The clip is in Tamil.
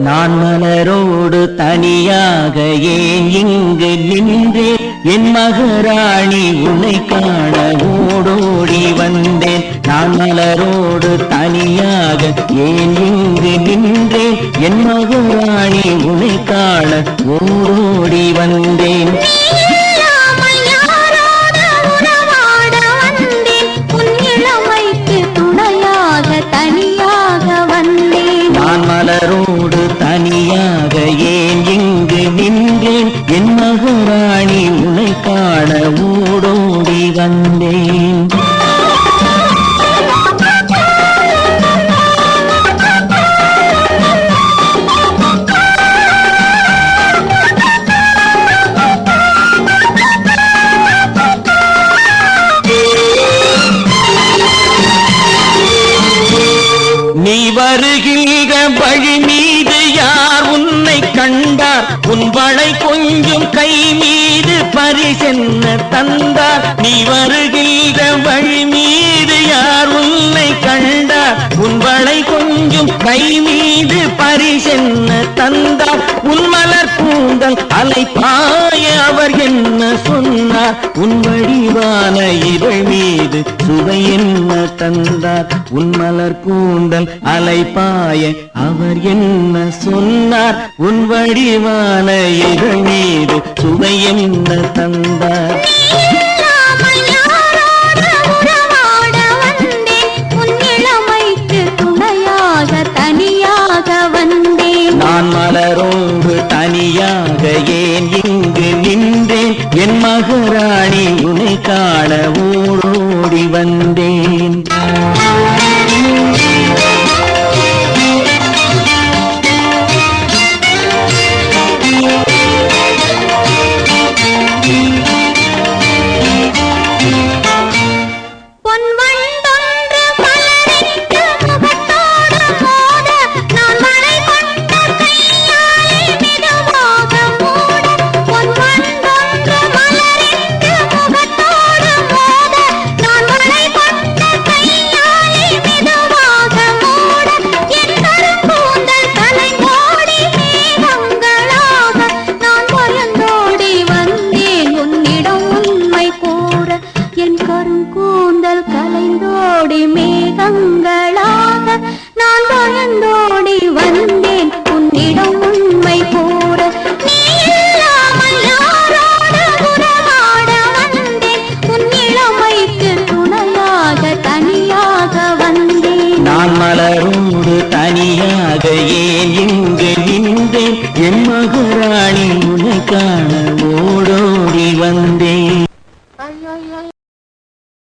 நான் மலரோடு தனியாக ஏன் இங்கு நின்றேன் என் மகராணி உன்னை காண ஓடோடி வந்தேன் நான் மலரோடு தனியாக ஏன் இங்கு நின்றேன் என் மகராணி உன்னை காண ஓடோடி வந்தேன் மலரோடு தனியாக ஏன் இங்கு நின்றேன் என் மகராணி உன்னை காண ஓடோடி வந்தேன் நீ வருகின்ற வழி மீது யார் உன்னை கண்டார் உன் வளை கொஞ்சம் கை மீது பரிசென்ன தந்தார் நீ வருகின்ற வழி மீது யார் உன்னை கண்டார் உன் வளை கொஞ்சம் கை மீது பரிசென்ன தந்தார் உன் மலர் கூந்தல் அலை பாய அவர் என்ன சொன்னார் உன் வடிவான இவள் மீது சுவை என்ன தந்தார் உன் மலர் கூந்தல் அலைப்பாய அவர் என்ன சொன்னார் உன் வடிவான இவள் மீது சுவை என்ன தந்தார் நான் மலரோடு தனியாக ஏன் இங்கு நின்றேன் என் மகராணி உன்னை காண ஓடோடி வந்தேன் மலரோடு தனியாக ஏன் இங்கு நின்றேன் என் மகராணி உன்னை காண